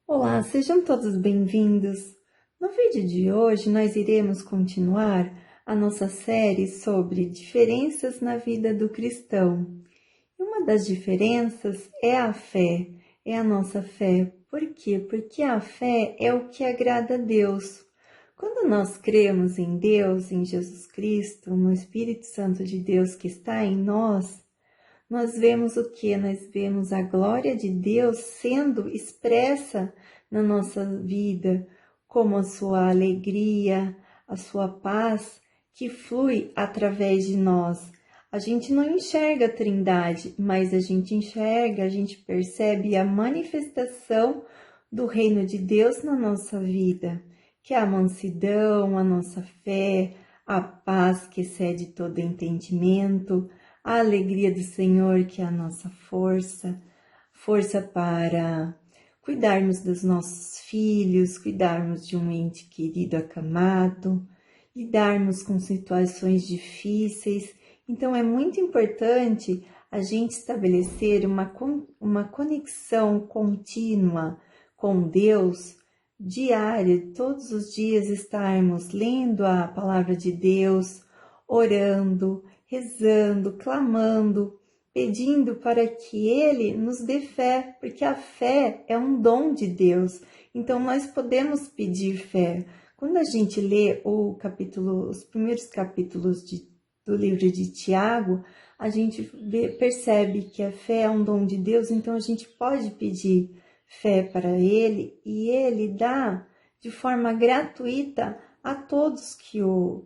Olá, sejam todos bem-vindos. No vídeo de hoje, nós iremos continuar a nossa série sobre diferenças na vida do cristão. E uma das diferenças é a fé, é a nossa fé. Por quê? Porque a fé é o que agrada a Deus. Quando nós cremos em Deus, em Jesus Cristo, no Espírito Santo de Deus que está em nós vemos o que? Nós vemos a glória de Deus sendo expressa na nossa vida, como a sua alegria, a sua paz que flui através de nós. A gente não enxerga a Trindade, mas a gente percebe a manifestação do reino de Deus na nossa vida, que é a mansidão, a nossa fé, a paz que excede todo entendimento, a alegria do Senhor, que é a nossa força para cuidarmos dos nossos filhos, cuidarmos de um ente querido acamado, lidarmos com situações difíceis. Então, é muito importante a gente estabelecer uma conexão contínua com Deus, diária, todos os dias estarmos lendo a palavra de Deus, orando, rezando, clamando, pedindo para que Ele nos dê fé, porque a fé é um dom de Deus. Então, nós podemos pedir fé. Quando a gente lê os primeiros capítulos do livro de Tiago, a gente percebe que a fé é um dom de Deus, então a gente pode pedir fé para Ele e Ele dá de forma gratuita a todos que o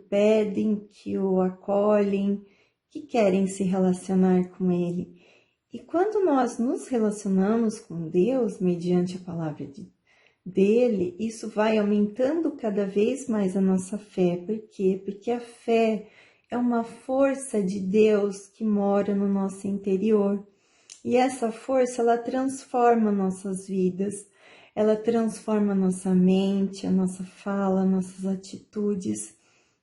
pedem, que o acolhem, que querem se relacionar com Ele. E quando nós nos relacionamos com Deus, mediante a palavra dele, isso vai aumentando cada vez mais a nossa fé. Por quê? Porque a fé é uma força de Deus que mora no nosso interior. E essa força, ela transforma nossas vidas, ela transforma nossa mente, a nossa fala, nossas atitudes.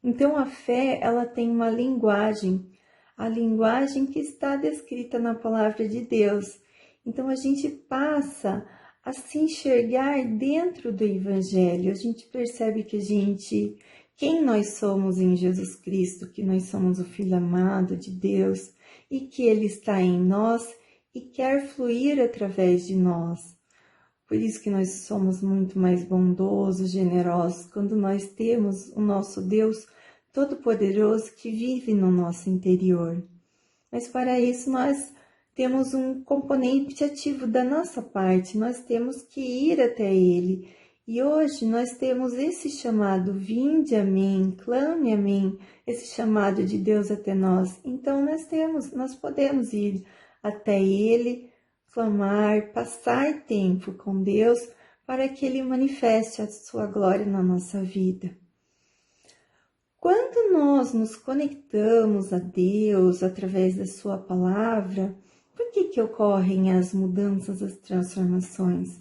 Então, a fé, ela tem uma linguagem, a linguagem que está descrita na palavra de Deus. Então, a gente passa a se enxergar dentro do Evangelho. A gente percebe que quem nós somos em Jesus Cristo, que nós somos o Filho amado de Deus e que Ele está em nós e quer fluir através de nós. Por isso que nós somos muito mais bondosos, generosos, quando nós temos o nosso Deus Todo-Poderoso que vive no nosso interior. Mas para isso nós temos um componente ativo da nossa parte, nós temos que ir até Ele. E hoje nós temos esse chamado, vinde a mim, clame a mim, esse chamado de Deus até nós. Então nós podemos ir até Ele, clamar, passar tempo com Deus para que Ele manifeste a sua glória na nossa vida. Quando nós nos conectamos a Deus através da sua palavra, por que ocorrem as mudanças, as transformações?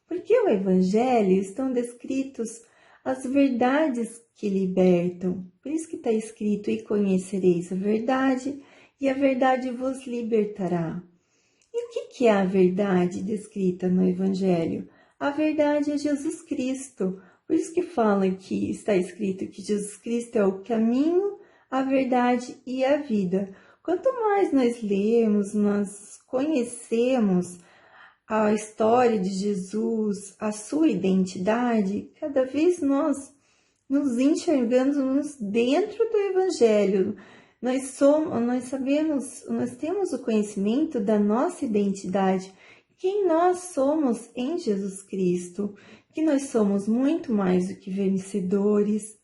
Porque o Evangelho estão descritos as verdades que libertam. Por isso que está escrito, e conhecereis a verdade, e a verdade vos libertará. E o que é a verdade descrita no Evangelho? A verdade é Jesus Cristo. Por isso que fala que está escrito que Jesus Cristo é o caminho, a verdade e a vida. Quanto mais nós lemos, nós conhecemos a história de Jesus, a sua identidade, cada vez nós nos enxergamos dentro do Evangelho. Nós sabemos, nós temos o conhecimento da nossa identidade, quem nós somos em Jesus Cristo, que nós somos muito mais do que vencedores.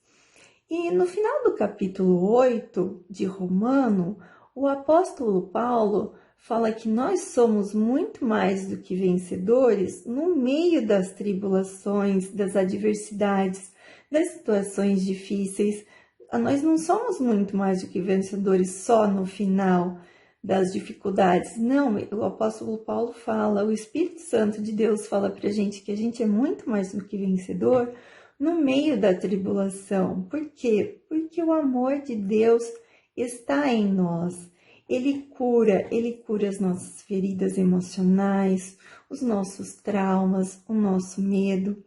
E no final do capítulo 8 de Romano, o apóstolo Paulo fala que nós somos muito mais do que vencedores no meio das tribulações, das adversidades, das situações difíceis. Nós não somos muito mais do que vencedores só no final das dificuldades. Não, o apóstolo Paulo fala, o Espírito Santo de Deus fala para a gente que a gente é muito mais do que vencedor no meio da tribulação. Por quê? Porque o amor de Deus está em nós. Ele cura as nossas feridas emocionais, os nossos traumas, o nosso medo.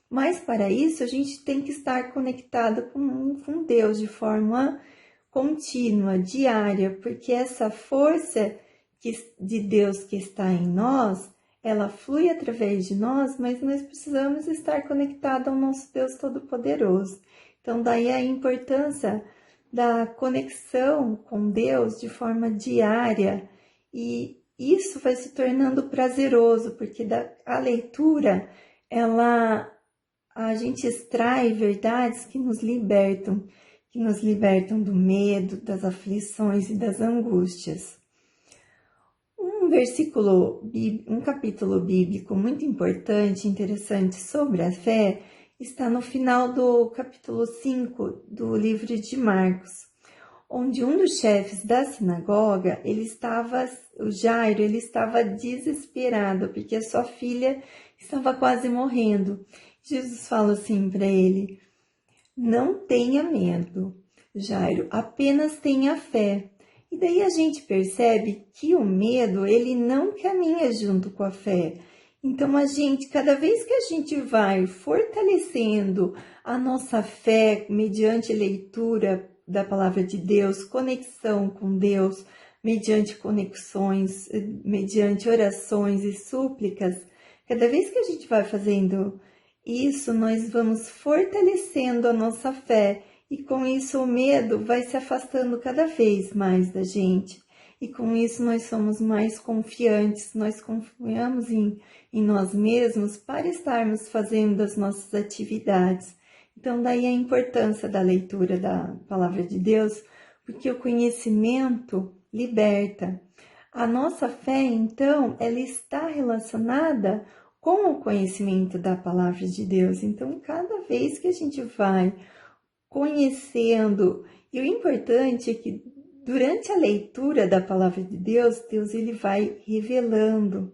Mas para isso a gente tem que estar conectado com Deus de forma contínua, diária, porque essa força de Deus que está em nós, ela flui através de nós, mas nós precisamos estar conectados ao nosso Deus Todo-Poderoso. Então, daí a importância da conexão com Deus de forma diária, e isso vai se tornando prazeroso, porque a leitura, a gente extrai verdades que nos libertam do medo, das aflições e das angústias. Um capítulo bíblico muito importante, interessante sobre a fé, está no final do capítulo 5 do livro de Marcos, onde um dos chefes da sinagoga, o Jairo, ele estava desesperado, porque a sua filha estava quase morrendo. Jesus fala assim para ele: não tenha medo, Jairo, apenas tenha fé. E daí a gente percebe que o medo, ele não caminha junto com a fé. Então, cada vez que a gente vai fortalecendo a nossa fé mediante leitura da palavra de Deus, conexão com Deus, mediante conexões, mediante orações e súplicas, cada vez que a gente vai fazendo isso, nós vamos fortalecendo a nossa fé. E com isso o medo vai se afastando cada vez mais da gente. E com isso nós somos mais confiantes, nós confiamos em nós mesmos para estarmos fazendo as nossas atividades. Então daí a importância da leitura da palavra de Deus, porque o conhecimento liberta. A nossa fé, então, ela está relacionada com o conhecimento da palavra de Deus. Então, cada vez que a gente vai conhecendo, e o importante é que durante a leitura da palavra de Deus, Deus ele vai revelando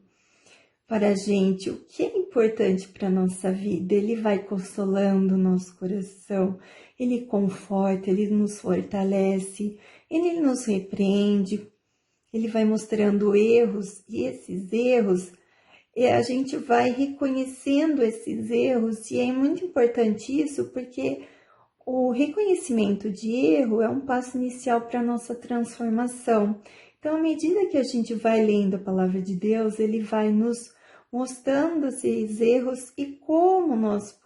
para a gente o que é importante para a nossa vida. Ele vai consolando o nosso coração, ele conforta, ele nos fortalece, ele nos repreende, ele vai mostrando erros, e esses erros, a gente vai reconhecendo esses erros, e é muito importante isso, porque o reconhecimento de erro é um passo inicial para a nossa transformação. Então, à medida que a gente vai lendo a palavra de Deus, ele vai nos mostrando esses erros e como nós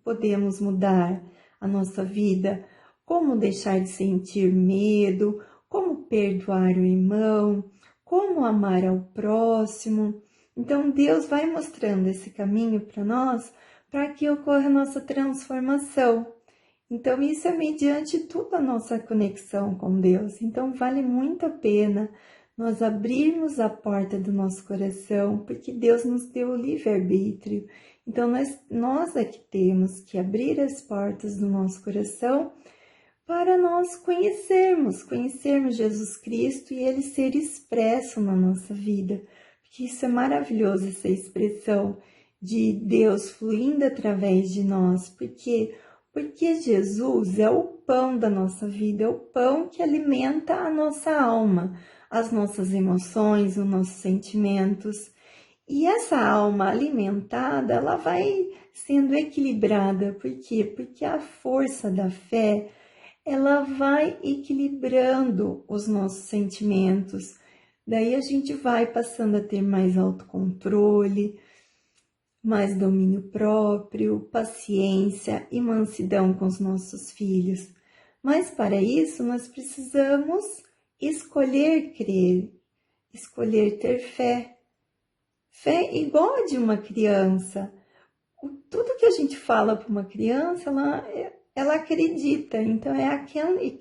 podemos mudar a nossa vida, como deixar de sentir medo, como perdoar o irmão, como amar ao próximo. Então, Deus vai mostrando esse caminho para nós, para que ocorra a nossa transformação. Então, isso é mediante toda a nossa conexão com Deus. Então, vale muito a pena nós abrirmos a porta do nosso coração, porque Deus nos deu o livre-arbítrio. Então, nós é que temos que abrir as portas do nosso coração para nós conhecermos Jesus Cristo e Ele ser expresso na nossa vida. Porque isso é maravilhoso, essa expressão de Deus fluindo através de nós, porque Jesus é o pão da nossa vida, é o pão que alimenta a nossa alma, as nossas emoções, os nossos sentimentos. E essa alma alimentada, ela vai sendo equilibrada. Por quê? Porque a força da fé, ela vai equilibrando os nossos sentimentos. Daí a gente vai passando a ter mais autocontrole, mais domínio próprio, paciência e mansidão com os nossos filhos. Mas para isso nós precisamos escolher crer, escolher ter fé. Fé igual a de uma criança. Tudo que a gente fala para uma criança, ela acredita. Então é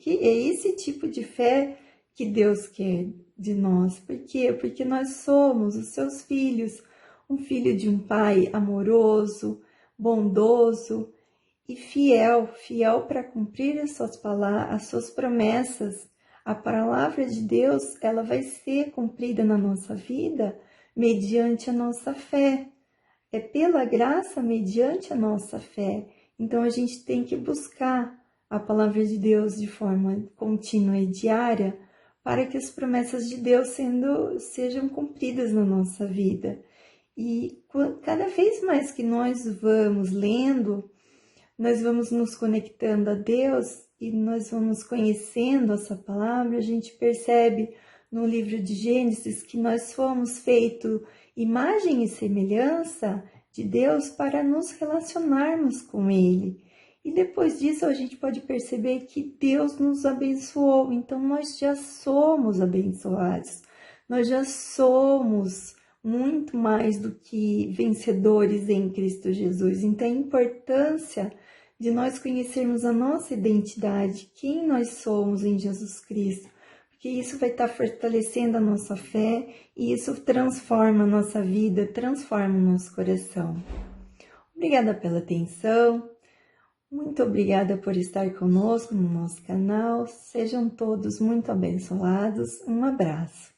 esse tipo de fé que Deus quer de nós. Por quê? Porque nós somos os seus filhos. Um filho de um pai amoroso, bondoso e fiel para cumprir as suas promessas. A palavra de Deus, ela vai ser cumprida na nossa vida mediante a nossa fé. É pela graça mediante a nossa fé. Então, a gente tem que buscar a palavra de Deus de forma contínua e diária para que as promessas de Deus sejam cumpridas na nossa vida. E cada vez mais que nós vamos lendo, nós vamos nos conectando a Deus e nós vamos conhecendo essa palavra, a gente percebe no livro de Gênesis que nós fomos feitos imagem e semelhança de Deus para nos relacionarmos com Ele. E depois disso a gente pode perceber que Deus nos abençoou, então nós já somos abençoados, nós já somos muito mais do que vencedores em Cristo Jesus. Então a importância de nós conhecermos a nossa identidade, quem nós somos em Jesus Cristo, porque isso vai estar fortalecendo a nossa fé e isso transforma a nossa vida, transforma o nosso coração. Obrigada pela atenção, muito obrigada por estar conosco no nosso canal, sejam todos muito abençoados, um abraço.